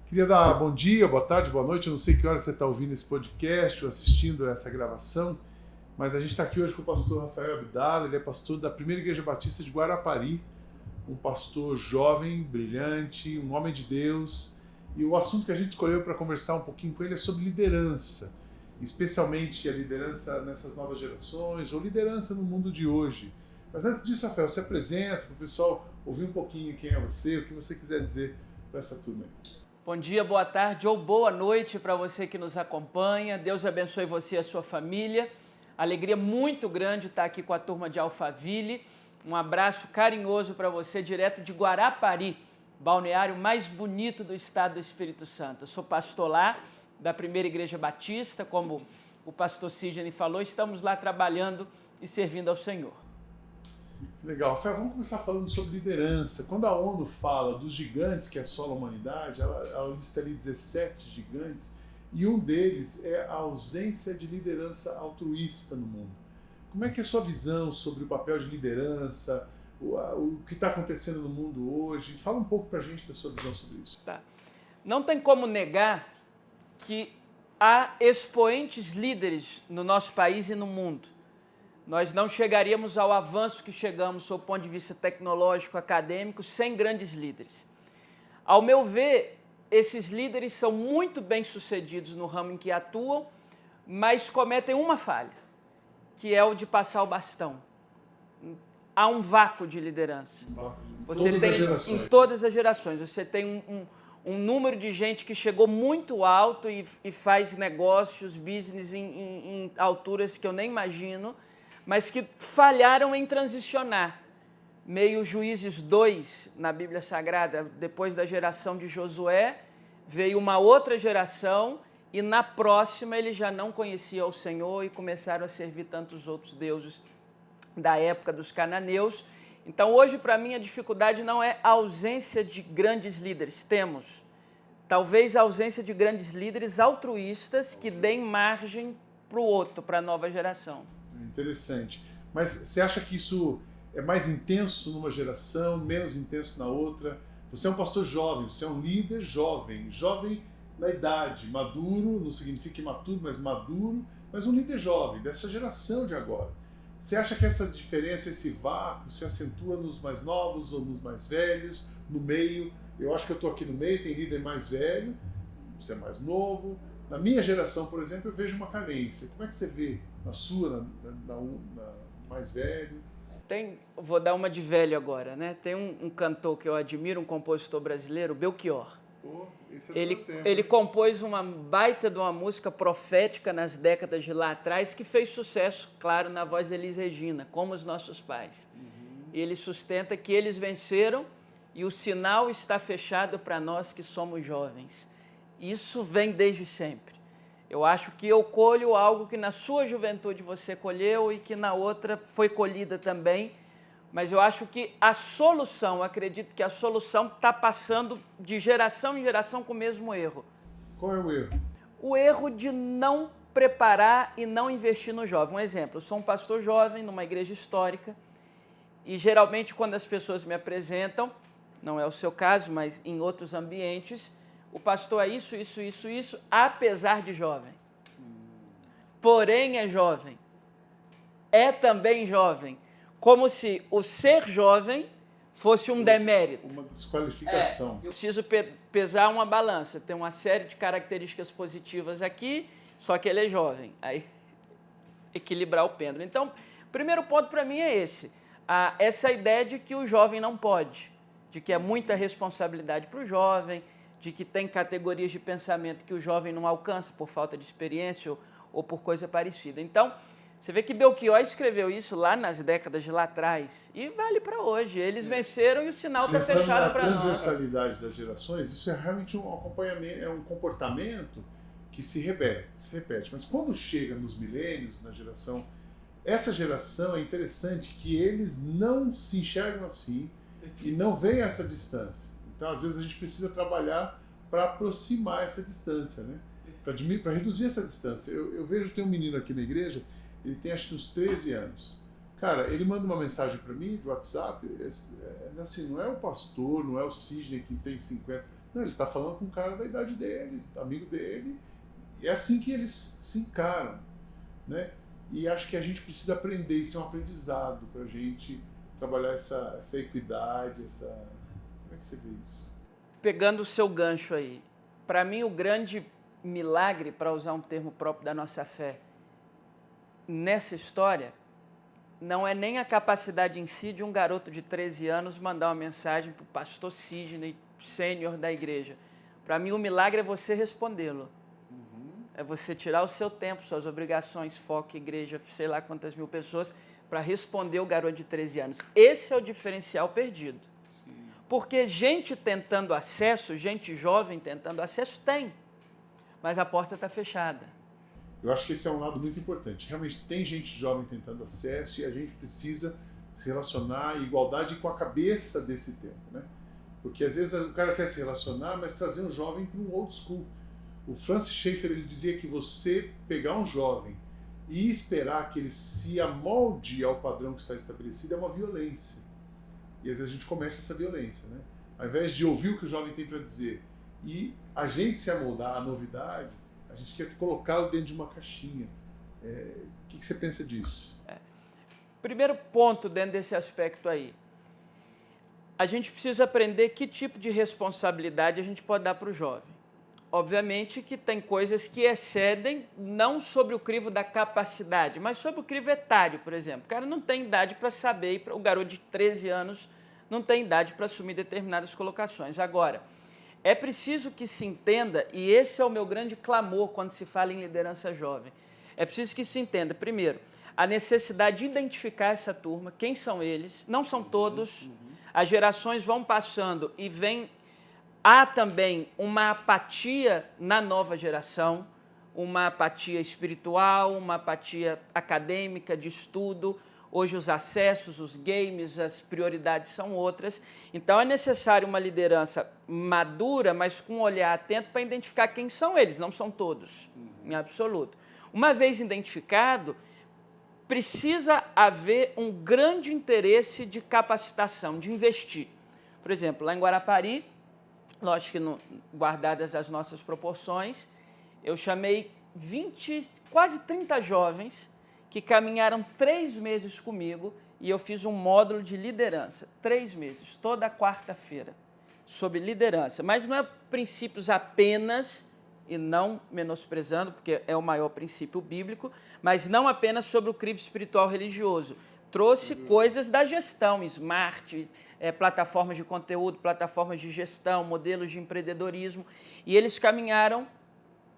Queria dar bom dia, boa tarde, boa noite. Eu não sei que hora você está ouvindo esse podcast ou assistindo essa gravação, mas a gente está aqui hoje com o pastor Rafael Abdala. Ele é pastor da Primeira Igreja Batista de Guarapari, um pastor jovem, brilhante, um homem de Deus. E o assunto que a gente escolheu para conversar um pouquinho com ele é sobre liderança, especialmente a liderança nessas novas gerações ou liderança no mundo de hoje. Mas antes disso, Rafael, se apresenta para o pessoal ouvir um pouquinho quem é você, o que você quiser dizer para essa turma aí. Bom dia, boa tarde ou boa noite para você que nos acompanha. Deus abençoe você e a sua família. Alegria muito grande estar aqui com a turma de Alphaville. Um abraço carinhoso para você, direto de Guarapari, balneário mais bonito do estado do Espírito Santo. Eu sou pastor lá da Primeira Igreja Batista, como o pastor Sidney falou, estamos lá trabalhando e servindo ao Senhor. Legal. Rafael, vamos começar falando sobre liderança. Quando a ONU fala dos gigantes que assolam a humanidade, ela lista ali 17 gigantes, e um deles é a ausência de liderança altruísta no mundo. Como é que é a sua visão sobre o papel de liderança, o que está acontecendo no mundo hoje? Fala um pouco para a gente da sua visão sobre isso. Tá. Não tem como negar que há expoentes líderes no nosso país e no mundo. Nós não chegaríamos ao avanço que chegamos, sob o ponto de vista tecnológico, acadêmico, sem grandes líderes. Ao meu ver, esses líderes são muito bem-sucedidos no ramo em que atuam, mas cometem uma falha, que é o de passar o bastão. Há um vácuo de liderança. Em todas as gerações. Você tem um número de gente que chegou muito alto e faz negócios, business em alturas que eu nem imagino, mas que falharam em transicionar. Meio Juízes 2, na Bíblia Sagrada, depois da geração de Josué, veio uma outra geração e na próxima eles já não conheciam o Senhor e começaram a servir tantos outros deuses da época dos cananeus. Então hoje, para mim, a dificuldade não é a ausência de grandes líderes. Temos, talvez, a ausência de grandes líderes altruístas que deem margem para o outro, para a nova geração. Interessante. Mas você acha que isso é mais intenso numa geração, menos intenso na outra? Você é um pastor jovem, você é um líder jovem, jovem na idade, maduro, não significa imaturo, mas maduro, mas um líder jovem, dessa geração de agora. Você acha que essa diferença, esse vácuo, se acentua nos mais novos ou nos mais velhos, no meio? Eu acho que eu estou aqui no meio, tem líder mais velho, você é mais novo. Na minha geração, por exemplo, eu vejo uma carência. Como é que você vê na sua, na mais velho? Vou dar uma de velho agora, né? Tem um cantor que eu admiro, um compositor brasileiro, Belchior. Ele compôs uma baita de uma música profética nas décadas de lá atrás, que fez sucesso, claro, na voz de Elis Regina, Como os Nossos Pais. Ele sustenta que eles venceram e o sinal está fechado para nós que somos jovens. Isso vem desde sempre. Eu acho que eu colho algo que na sua juventude você colheu e que na outra foi colhida também, mas eu acho que a solução, acredito que a solução está passando de geração em geração com o mesmo erro. Qual é o erro? O erro de não preparar e não investir no jovem. Um exemplo, eu sou um pastor jovem numa igreja histórica e geralmente quando as pessoas me apresentam, não é o seu caso, mas em outros ambientes, o pastor é isso, apesar de jovem. Porém é jovem. É também jovem. Como se o ser jovem fosse um demérito. Uma desqualificação. Eu preciso pesar uma balança. Tem uma série de características positivas aqui, só que ele é jovem. Aí, equilibrar o pêndulo. Então, o primeiro ponto para mim é esse. Essa ideia de que o jovem não pode, de que é muita responsabilidade para o jovem, de que tem categorias de pensamento que o jovem não alcança por falta de experiência ou por coisa parecida. Então, você vê que Belchior escreveu isso lá nas décadas de lá atrás e vale para hoje. Eles venceram e o sinal está fechado para nós. A transversalidade das gerações, isso é realmente um acompanhamento, é um comportamento que se repete. Mas quando chega nos milênios, na geração, essa geração é interessante que eles não se enxergam assim e não veem essa distância. Então, às vezes, a gente precisa trabalhar para aproximar essa distância, né? Para reduzir essa distância. Eu vejo, tem um menino aqui na igreja, ele tem acho que uns 13 anos. Cara, ele manda uma mensagem para mim do WhatsApp, assim, não é o pastor, não é o Sidney que tem 50, Não, ele está falando com um cara da idade dele, amigo dele, e é assim que eles se encaram, né? E acho que a gente precisa aprender, isso é um aprendizado para a gente trabalhar essa equidade, Como é que você vê isso? Pegando o seu gancho aí, para mim o grande milagre, para usar um termo próprio da nossa fé, nessa história, não é nem a capacidade em si de um garoto de 13 anos mandar uma mensagem para o pastor Sidney, sênior da igreja. Para mim, o milagre é você respondê-lo. É você tirar o seu tempo, suas obrigações, foco, igreja, sei lá quantas mil pessoas, para responder o garoto de 13 anos. Esse é o diferencial perdido. Sim. Porque gente tentando acesso, gente jovem tentando acesso, tem. Mas a porta está fechada. Eu acho que esse é um lado muito importante. Realmente tem gente jovem tentando acesso e a gente precisa se relacionar em igualdade com a cabeça desse tempo, né? Porque às vezes o cara quer se relacionar, mas trazer um jovem para um old school. O Francis Schaeffer, ele dizia que você pegar um jovem e esperar que ele se amolde ao padrão que está estabelecido é uma violência. E às vezes a gente comete essa violência, né? Ao invés de ouvir o que o jovem tem para dizer e a gente se amoldar à novidade, a gente quer colocá-lo dentro de uma caixinha. O que você pensa disso? Primeiro ponto dentro desse aspecto aí. A gente precisa aprender que tipo de responsabilidade a gente pode dar para o jovem. Obviamente que tem coisas que excedem, não sobre o crivo da capacidade, mas sobre o crivo etário, por exemplo. O cara não tem idade para saber, o garoto de 13 anos não tem idade para assumir determinadas colocações. Agora, é preciso que se entenda, e esse é o meu grande clamor quando se fala em liderança jovem, é preciso que se entenda, primeiro, a necessidade de identificar essa turma, quem são eles, não são todos, as gerações vão passando e há também uma apatia na nova geração, uma apatia espiritual, uma apatia acadêmica, de estudo. Hoje os acessos, os games, as prioridades são outras. Então é necessário uma liderança madura, mas com um olhar atento para identificar quem são eles, não são todos, em absoluto. Uma vez identificado, precisa haver um grande interesse de capacitação, de investir. Por exemplo, lá em Guarapari, lógico que guardadas as nossas proporções, eu chamei quase 30 jovens que caminharam 3 meses comigo e eu fiz um módulo de liderança, 3 meses, toda quarta-feira, sobre liderança. Mas não é princípios apenas, e não menosprezando, porque é o maior princípio bíblico, mas não apenas sobre o crivo espiritual religioso. Trouxe coisas da gestão, smart, plataformas de conteúdo, plataformas de gestão, modelos de empreendedorismo, e eles caminharam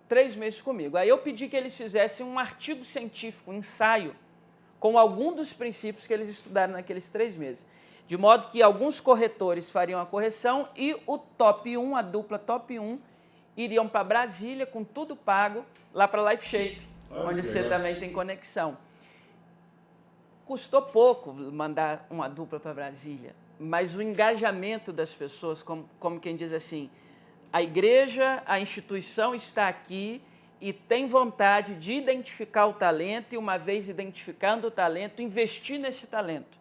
3 meses comigo. Aí eu pedi que eles fizessem um artigo científico, um ensaio, com algum dos princípios que eles estudaram naqueles 3 meses. De modo que alguns corretores fariam a correção e o top 1, a dupla top 1, iriam para Brasília com tudo pago, lá para Life Shape, onde você também tem conexão. Custou pouco mandar uma dupla para Brasília, mas o engajamento das pessoas, como quem diz assim, a igreja, a instituição está aqui e tem vontade de identificar o talento e, uma vez identificando o talento, investir nesse talento.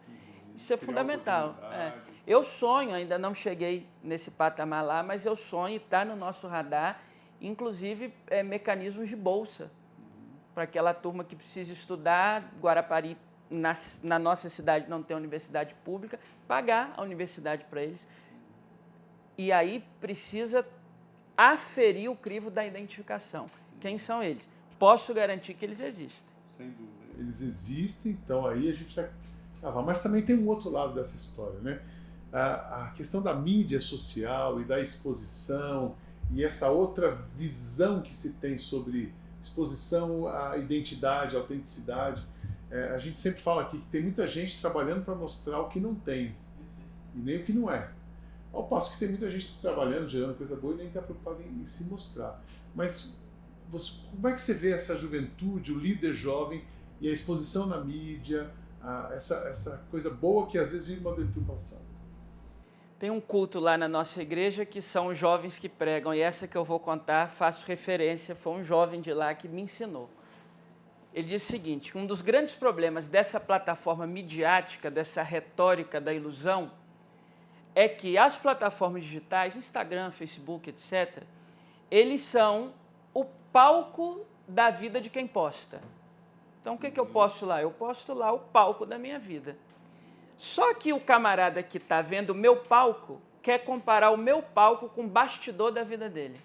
Isso é fundamental. Eu sonho, ainda não cheguei nesse patamar lá, mas eu sonho, está no nosso radar, inclusive mecanismos de bolsa, para aquela turma que precisa estudar. Guarapari, na nossa cidade, não tem universidade pública, pagar a universidade para eles. E aí precisa aferir o crivo da identificação. Quem são eles? Posso garantir que eles existem. Sem dúvida. Eles existem, então aí a gente vai cavar. Mas também tem um outro lado dessa história, né? A questão da mídia social e da exposição e essa outra visão que se tem sobre exposição à identidade, à autenticidade. A gente sempre fala aqui que tem muita gente trabalhando para mostrar o que não tem e nem o que não é. Ao passo que tem muita gente trabalhando, gerando coisa boa e nem está preocupada em se mostrar. Mas como é que você vê essa juventude, o líder jovem e a exposição na mídia, essa coisa boa que às vezes vive uma deturpação? Tem um culto lá na nossa igreja que são os jovens que pregam, e essa que eu vou contar, faço referência, foi um jovem de lá que me ensinou. Ele diz o seguinte: um dos grandes problemas dessa plataforma midiática, dessa retórica da ilusão, é que as plataformas digitais, Instagram, Facebook, etc., eles são o palco da vida de quem posta. Então, o que eu posto lá? Eu posto lá o palco da minha vida. Só que o camarada que está vendo o meu palco quer comparar o meu palco com o bastidor da vida dele,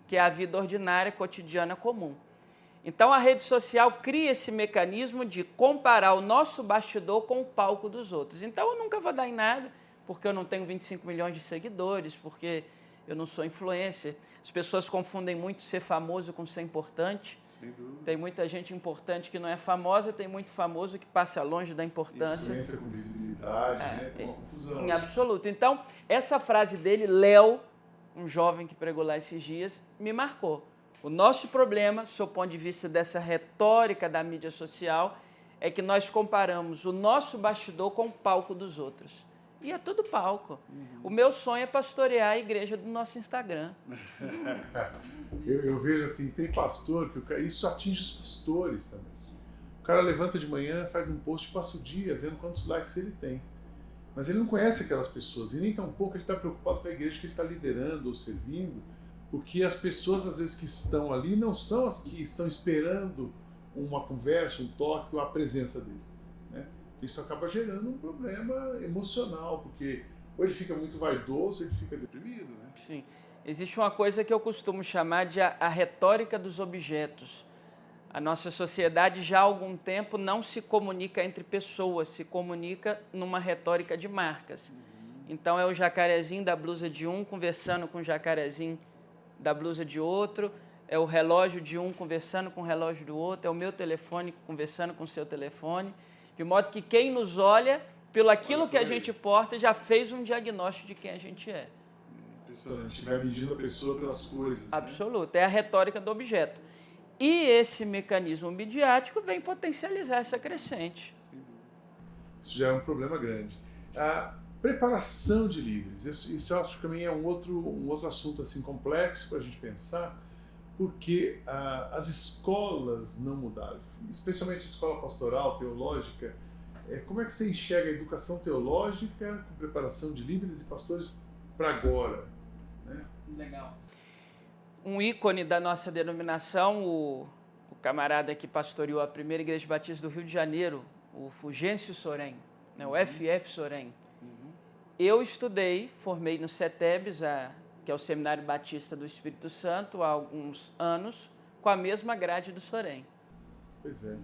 que é a vida ordinária, cotidiana, comum. Então, a rede social cria esse mecanismo de comparar o nosso bastidor com o palco dos outros. Então, eu nunca vou dar em nada, porque eu não tenho 25 milhões de seguidores, porque eu não sou influencer. As pessoas confundem muito ser famoso com ser importante. Sem dúvida. Tem muita gente importante que não é famosa, tem muito famoso que passa longe da importância. Influência com visibilidade, né? Tem uma confusão. Em absoluto. Então, essa frase dele, Léo, um jovem que pregou lá esses dias, me marcou. O nosso problema, sob o ponto de vista dessa retórica da mídia social, é que nós comparamos o nosso bastidor com o palco dos outros. E é tudo palco. O meu sonho é pastorear a igreja do nosso Instagram. Eu vejo assim, tem pastor que isso atinge os pastores também. O cara levanta de manhã, faz um post, passa o dia vendo quantos likes ele tem. Mas ele não conhece aquelas pessoas e nem tampouco ele está preocupado com a igreja que ele está liderando ou servindo, porque as pessoas às vezes que estão ali não são as que estão esperando uma conversa, um toque ou a presença dele, né? Isso acaba gerando um problema emocional, porque ou ele fica muito vaidoso, ou ele fica deprimido, né? Sim. Existe uma coisa que eu costumo chamar de a retórica dos objetos. A nossa sociedade já há algum tempo não se comunica entre pessoas, se comunica numa retórica de marcas. Então é o jacarezinho da blusa de um conversando com o jacarezinho da blusa de outro, é o relógio de um conversando com o relógio do outro, é o meu telefone conversando com o seu telefone, de modo que quem nos olha, pelo aquilo que a gente porta, já fez um diagnóstico de quem a gente é. Impressionante, vai medindo a pessoa pelas coisas. Absoluto, né? É a retórica do objeto. E esse mecanismo midiático vem potencializar essa crescente. Isso já é um problema grande. A preparação de líderes, isso eu acho que também é um outro assunto assim complexo para a gente pensar, porque as escolas não mudaram, especialmente a escola pastoral, teológica. Como é que você enxerga a educação teológica com preparação de líderes e pastores para agora? Né? Legal. Um ícone da nossa denominação, o camarada que pastoreou a primeira Igreja Batista do Rio de Janeiro, o Fulgêncio Sorém, né, o FF Sorém. Eu estudei, formei no CETEBS, que é o Seminário Batista do Espírito Santo, há alguns anos, com a mesma grade do Sorém. Pois é.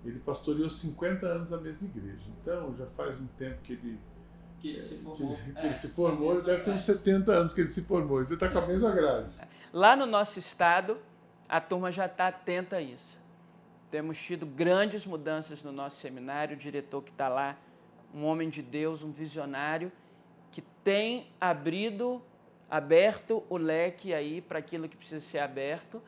Ele pastoreou 50 anos a mesma igreja. Então, já faz um tempo que ele se formou. Ele se formou, ele deve ter uns 70 anos que ele se formou. Você está com a mesma grade. Lá no nosso estado, a turma já está atenta a isso. Temos tido grandes mudanças no nosso seminário, o diretor que está lá, um homem de Deus, um visionário, que tem aberto o leque aí para aquilo que precisa ser aberto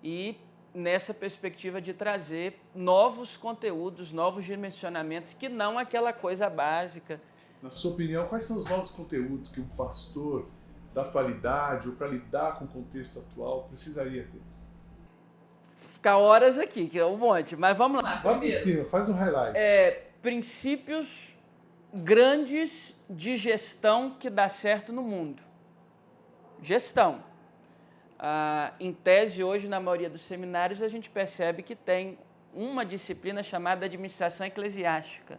e nessa perspectiva de trazer novos conteúdos, novos dimensionamentos, que não aquela coisa básica. Na sua opinião, quais são os novos conteúdos que um pastor da atualidade ou para lidar com o contexto atual precisaria ter? Ficar horas aqui, que é um monte, mas vamos lá. Vai por cima, faz um highlight. Princípios grandes de gestão que dá certo no mundo. Gestão. Em tese, hoje, na maioria dos seminários, a gente percebe que tem uma disciplina chamada administração eclesiástica.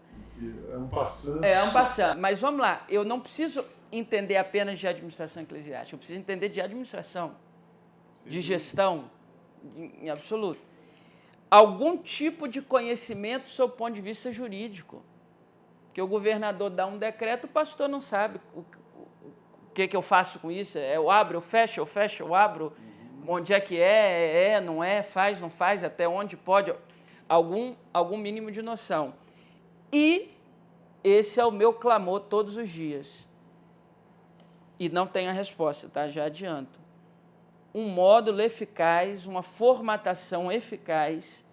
É um passante. É um passante. Mas vamos lá, eu não preciso entender apenas de administração eclesiástica, eu preciso entender de administração, de gestão, em absoluto. Algum tipo de conhecimento sob o ponto de vista jurídico. Porque o governador dá um decreto, o pastor não sabe o que eu faço com isso. Eu abro, eu fecho, eu abro. Onde é que não é, faz, não faz, até onde pode. Algum mínimo de noção. E esse é o meu clamor todos os dias. E não tem a resposta, tá? Já adianto. Um módulo eficaz, uma formatação eficaz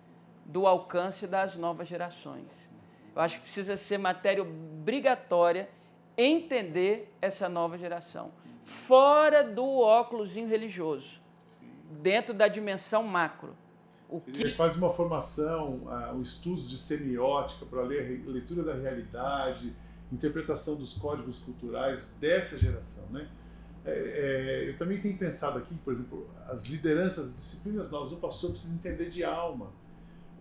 do alcance das novas gerações. Eu acho que precisa ser matéria obrigatória entender essa nova geração, fora do óculosinho religioso, dentro da dimensão macro. Seria quase uma formação, um estudo de semiótica para ler a leitura da realidade interpretação dos códigos culturais dessa geração, né? Eu também tenho pensado aqui, por exemplo, as lideranças, as disciplinas novas, o pastor precisa entender de alma.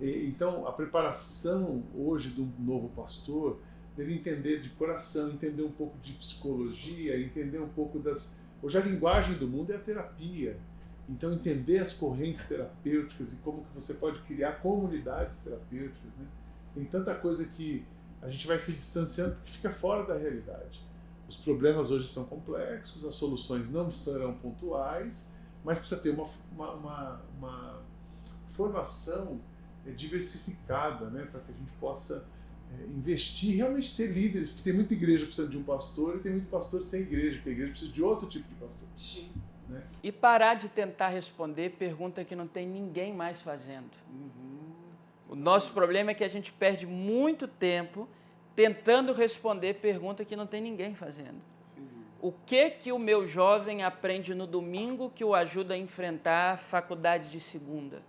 Então, a preparação hoje do novo pastor deve entender de coração, entender um pouco de psicologia, entender um pouco das... Hoje a linguagem do mundo é a terapia. Então, entender as correntes terapêuticas e como que você pode criar comunidades terapêuticas, né? Tem tanta coisa que a gente vai se distanciando porque fica fora da realidade. Os problemas hoje são complexos, as soluções não serão pontuais, mas precisa ter uma formação diversificada, né, para que a gente possa investir, realmente ter líderes, porque tem muita igreja precisando de um pastor e tem muito pastor sem igreja, porque a igreja precisa de outro tipo de pastor. Sim. Né? E parar de tentar responder pergunta que não tem ninguém mais fazendo. O nosso problema é que a gente perde muito tempo tentando responder pergunta que não tem ninguém fazendo. O que o meu jovem aprende no domingo que o ajuda a enfrentar a faculdade de segunda?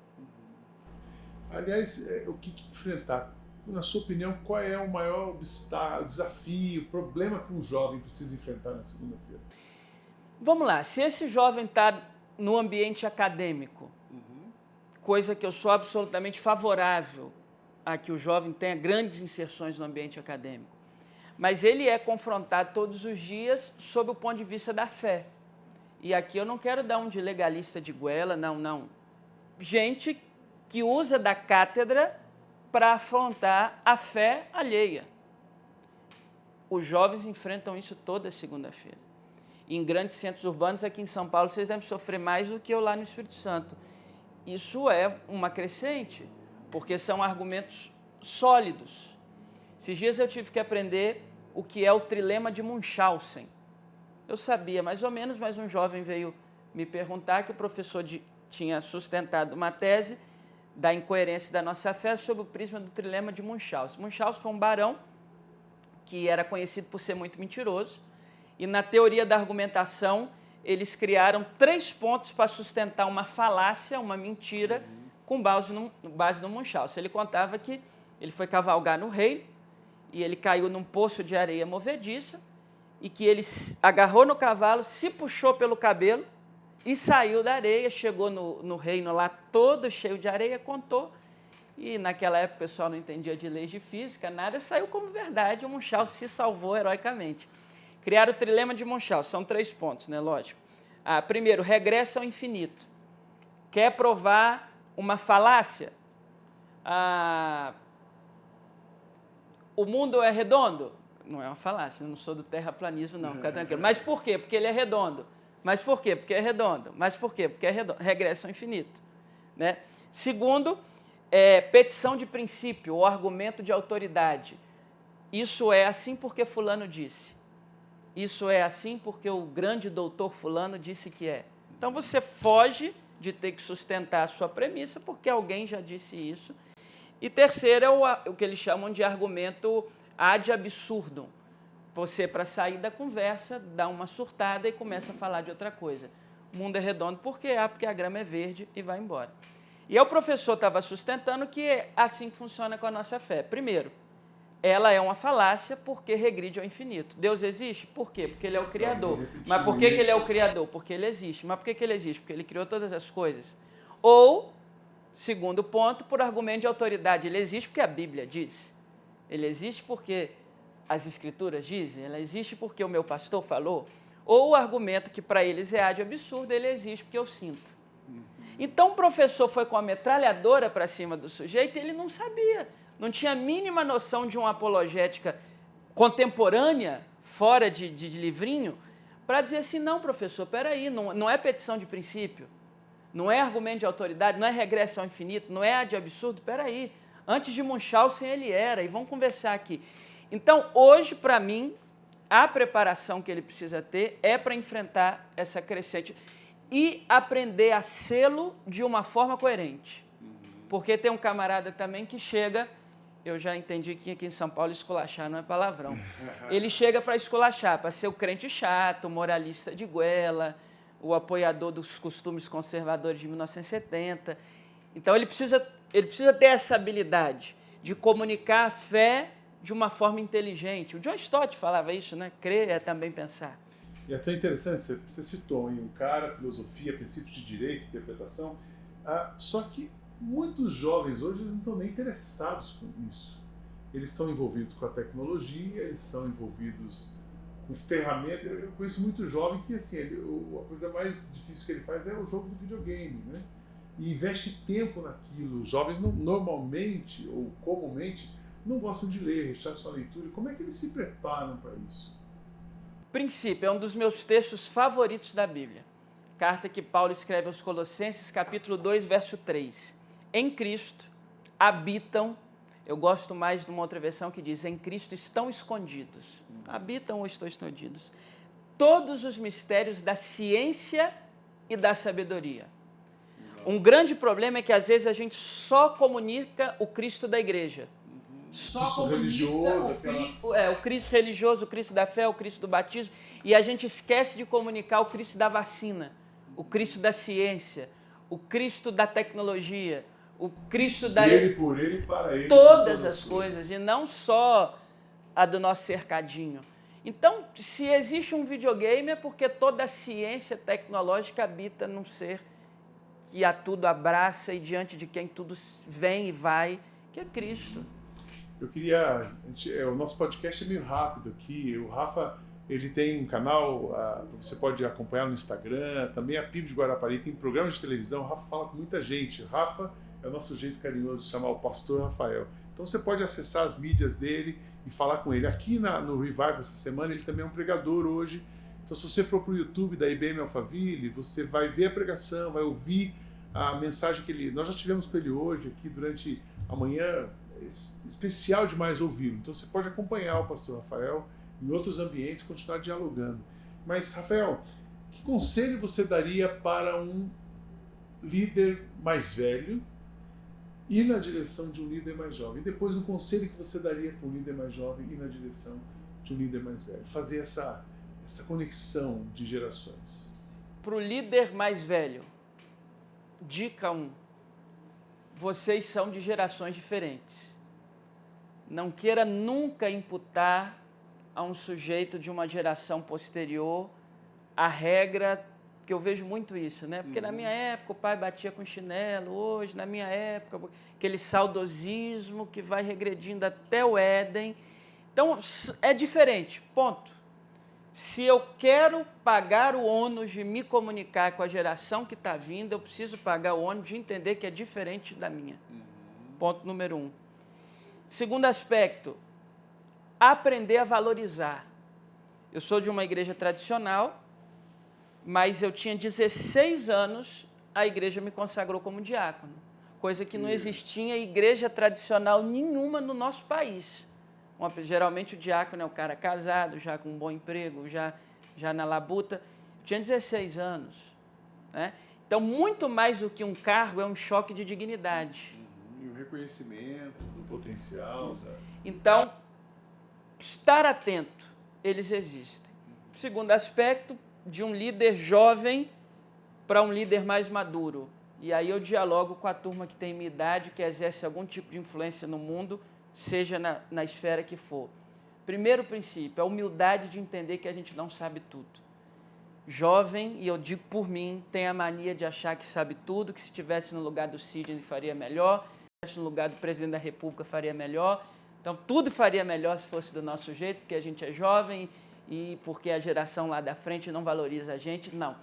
Aliás, o que enfrentar? Na sua opinião, qual é o maior obstáculo, desafio, problema que um jovem precisa enfrentar na segunda-feira? Vamos lá, se esse jovem está no ambiente acadêmico, coisa que eu sou absolutamente favorável a que o jovem tenha grandes inserções no ambiente acadêmico, mas ele é confrontado todos os dias sob o ponto de vista da fé. E aqui eu não quero dar um de legalista de goela, não. Gente que usa da cátedra para afrontar a fé alheia. Os jovens enfrentam isso toda segunda-feira. Em grandes centros urbanos, aqui em São Paulo, vocês devem sofrer mais do que eu lá no Espírito Santo. Isso é uma crescente, porque são argumentos sólidos. Esses dias eu tive que aprender o que é o trilema de Munchausen. Eu sabia mais ou menos, mas um jovem veio me perguntar que o professor tinha sustentado uma tese da incoerência da nossa fé sob o prisma do trilema de Munchausen. Munchausen foi um barão que era conhecido por ser muito mentiroso, e na teoria da argumentação eles criaram 3 pontos para sustentar uma falácia, uma mentira, com base no Munchausen. Ele contava que ele foi cavalgar no reino e ele caiu num poço de areia movediça e que ele agarrou no cavalo, se puxou pelo cabelo e saiu da areia, chegou no reino lá todo cheio de areia, contou, e naquela época o pessoal não entendia de leis de física, nada, saiu como verdade, o Munchausen se salvou heroicamente. Criaram o trilema de Munchausen, são 3 pontos, né, lógico. Primeiro, regressa ao infinito. Quer provar uma falácia? O mundo é redondo? Não é uma falácia, eu não sou do terraplanismo, não, fica tranquilo. Mas por quê? Porque ele é redondo. Mas por quê? Porque é redondo. Mas por quê? Porque é redondo. Regressa ao infinito. Né? Segundo, petição de princípio, ou argumento de autoridade. Isso é assim porque fulano disse. Isso é assim porque o grande doutor fulano disse que é. Então você foge de ter que sustentar a sua premissa porque alguém já disse isso. E terceiro é o que eles chamam de argumento ad absurdum. Você, para sair da conversa, dá uma surtada e começa a falar de outra coisa. O mundo é redondo porque a grama é verde e vai embora. E aí o professor estava sustentando que é assim que funciona com a nossa fé. Primeiro, ela é uma falácia porque regride ao infinito. Deus existe? Por quê? Porque ele é o Criador. Mas por que ele é o Criador? Porque ele existe. Mas por que ele existe? Porque ele criou todas as coisas. Ou, segundo ponto, por argumento de autoridade. Ele existe porque a Bíblia diz. Ele existe porque as Escrituras dizem. Ele existe porque o meu pastor falou. Ou o argumento que para eles é ad absurdo, ele existe porque eu sinto. Então o professor foi com a metralhadora para cima do sujeito e ele não sabia. Não tinha a mínima noção de uma apologética contemporânea, fora de livrinho, para dizer assim, não, professor, peraí, não é petição de princípio, não é argumento de autoridade, não é regresso ao infinito, não é ad absurdo, peraí. Antes de Munchausen ele era, e vamos conversar aqui. Então, hoje, para mim, a preparação que ele precisa ter é para enfrentar essa crescente e aprender a sê-lo de uma forma coerente. Porque tem um camarada também que chega... Eu já entendi que aqui em São Paulo esculachar não é palavrão. Ele chega para esculachar, para ser o crente chato, o moralista de goela, o apoiador dos costumes conservadores de 1970. Então ele precisa ter essa habilidade de comunicar a fé de uma forma inteligente. O John Stott falava isso, né? Crer é também pensar. E é tão interessante, você citou um cara, filosofia, princípios de direito, interpretação, só que muitos jovens hoje não estão nem interessados nisso. Eles estão envolvidos com a tecnologia, eles são envolvidos com ferramentas. Eu conheço muito jovem que assim, a coisa mais difícil que ele faz é o jogo do videogame, né? E investe tempo naquilo. Os jovens normalmente ou comumente não gostam de ler, rechaçam a leitura. Como é que eles se preparam para isso? Princípio é um dos meus textos favoritos da Bíblia. Carta que Paulo escreve aos Colossenses, capítulo 2, verso 3. Em Cristo habitam, eu gosto mais de uma outra versão que diz, em Cristo estão escondidos. Habitam ou estão escondidos. Todos os mistérios da ciência e da sabedoria. Um grande problema é que às vezes a gente só comunica o Cristo da igreja. Só comunica o Cristo religioso, o Cristo da fé, o Cristo do batismo, e a gente esquece de comunicar o Cristo da vacina, o Cristo da ciência, o Cristo da tecnologia, o Cristo da... Ele, por ele, para ele. Todas as coisas, e não só a do nosso cercadinho. Então, se existe um videogame é porque toda a ciência tecnológica habita num ser que a tudo abraça e diante de quem tudo vem e vai, que é Cristo. Eu queria... o nosso podcast é meio rápido aqui. O Rafa, ele tem um canal, você pode acompanhar no Instagram, também a PIB de Guarapari tem programas de televisão. O Rafa fala com muita gente. O Rafa é o nosso jeito carinhoso de chamar o Pastor Rafael. Então você pode acessar as mídias dele e falar com ele. Aqui no Revival essa semana ele também é um pregador hoje. Então se você for para o YouTube da IBM Alphaville, você vai ver a pregação, vai ouvir a mensagem que ele... Nós já tivemos com ele hoje aqui durante a manhã. Especial demais ouvi-lo. Então você pode acompanhar o pastor Rafael em outros ambientes, continuar dialogando. Mas, Rafael, que conselho você daria para um líder mais velho ir na direção de um líder mais jovem? E depois um conselho que você daria para um líder mais jovem ir na direção de um líder mais velho? Fazer essa conexão de gerações. Para o líder mais velho, dica 1. Vocês são de gerações diferentes. Não queira nunca imputar a um sujeito de uma geração posterior a regra, que eu vejo muito isso, né? Porque na minha época o pai batia com chinelo, hoje, na minha época, aquele saudosismo que vai regredindo até o Éden. Então, é diferente, ponto. Se eu quero pagar o ônus de me comunicar com a geração que está vindo, eu preciso pagar o ônus de entender que é diferente da minha. Ponto número 1. Segundo aspecto, aprender a valorizar. Eu sou de uma igreja tradicional, mas eu tinha 16 anos, a igreja me consagrou como diácono, coisa que não existia em igreja tradicional nenhuma no nosso país. Geralmente o diácono é o cara casado, já com um bom emprego, já na labuta. Eu tinha 16 anos. Né? Então, muito mais do que um cargo, é um choque de dignidade. E o reconhecimento do potencial. Então, estar atento, eles existem. Segundo aspecto, de um líder jovem para um líder mais maduro. E aí eu dialogo com a turma que tem minha idade, que exerce algum tipo de influência no mundo, seja na esfera que for. Primeiro princípio, a humildade de entender que a gente não sabe tudo. Jovem, e eu digo por mim, tem a mania de achar que sabe tudo, que se estivesse no lugar do Sidney faria melhor, se estivesse no lugar do presidente da República faria melhor. Então, tudo faria melhor se fosse do nosso jeito, porque a gente é jovem e porque a geração lá da frente não valoriza a gente. Não.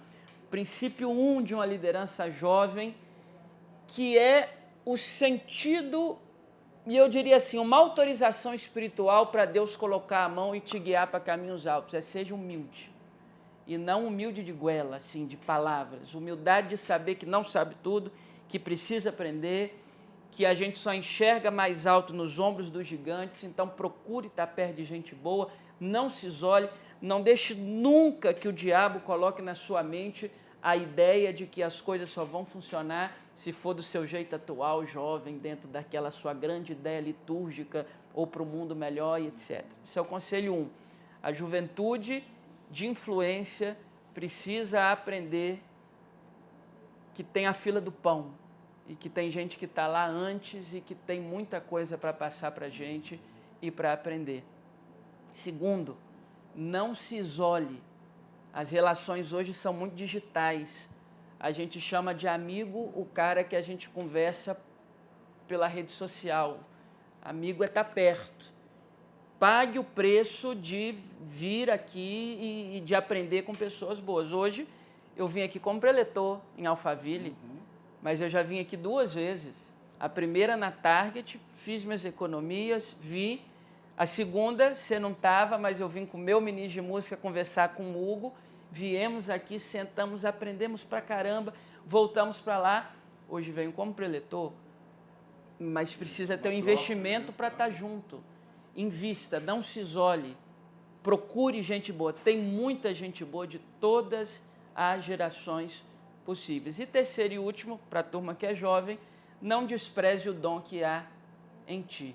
Princípio 1 de uma liderança jovem, que é o sentido... E eu diria assim, uma autorização espiritual para Deus colocar a mão e te guiar para caminhos altos. Seja humilde. E não humilde de goela, assim, de palavras. Humildade de saber que não sabe tudo, que precisa aprender, que a gente só enxerga mais alto nos ombros dos gigantes. Então procure estar perto de gente boa, não se isole, não deixe nunca que o diabo coloque na sua mente a ideia de que as coisas só vão funcionar se for do seu jeito atual, jovem, dentro daquela sua grande ideia litúrgica ou para o mundo melhor e etc. Esse é o conselho 1. A juventude de influência precisa aprender que tem a fila do pão e que tem gente que está lá antes e que tem muita coisa para passar para a gente e para aprender. Segundo, não se isole. As relações hoje são muito digitais. A gente chama de amigo o cara que a gente conversa pela rede social. Amigo é estar perto. Pague o preço de vir aqui e de aprender com pessoas boas. Hoje, eu vim aqui como preletor em Alphaville, mas eu já vim aqui 2 vezes. A primeira na Target, fiz minhas economias, vi. A segunda, você não estava, mas eu vim com o meu ministro de música conversar com o Hugo. Viemos aqui, sentamos, aprendemos pra caramba, voltamos para lá. Hoje venho como preletor, mas precisa ter um investimento para estar junto. Invista, não se isole, procure gente boa. Tem muita gente boa de todas as gerações possíveis. E terceiro e último, para a turma que é jovem, não despreze o dom que há em ti.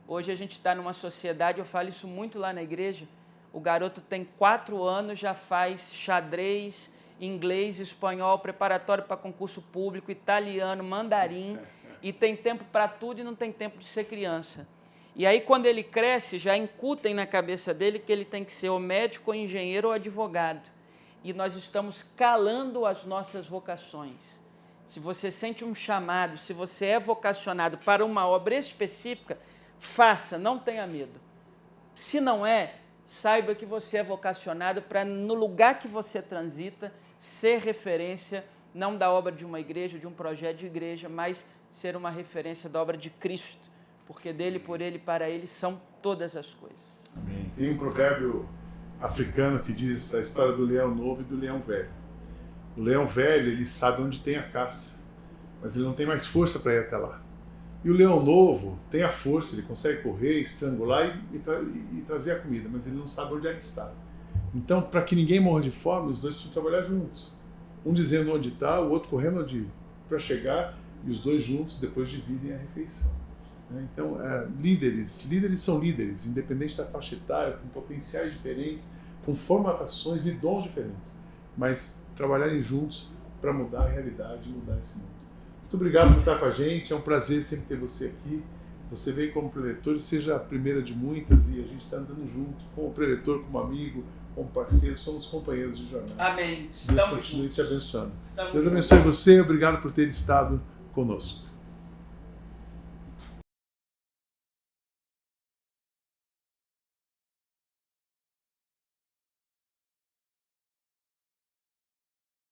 Hoje a gente está numa sociedade, eu falo isso muito lá na igreja, o garoto tem 4 anos, já faz xadrez, inglês, espanhol, preparatório para concurso público, italiano, mandarim, e tem tempo para tudo e não tem tempo de ser criança. E aí, quando ele cresce, já incutem na cabeça dele que ele tem que ser ou médico, ou engenheiro, ou advogado. E nós estamos calando as nossas vocações. Se você sente um chamado, se você é vocacionado para uma obra específica, faça, não tenha medo. Se não é, saiba que você é vocacionado para, no lugar que você transita, ser referência, não da obra de uma igreja, de um projeto de igreja, mas ser uma referência da obra de Cristo. Porque dele, por ele, para ele são todas as coisas. Amém. Tem um provérbio africano que diz a história do leão novo e do leão velho. O leão velho, ele sabe onde tem a caça, mas ele não tem mais força para ir até lá. E o leão novo tem a força, ele consegue correr, estrangular e trazer a comida, mas ele não sabe onde ela está. Então, para que ninguém morra de fome, os dois precisam trabalhar juntos. Um dizendo onde está, o outro correndo para chegar, e os dois juntos depois dividem a refeição. Então, líderes são líderes, independente da faixa etária, com potenciais diferentes, com formatações e dons diferentes, mas trabalharem juntos para mudar a realidade e mudar esse mundo. Muito obrigado por estar com a gente, é um prazer sempre ter você aqui. Você veio como preletor e seja a primeira de muitas, e a gente está andando junto, como preletor, como amigo, como parceiro, somos companheiros de jornada. Amém. Deus continue te abençoando. Deus abençoe você, obrigado por ter estado conosco.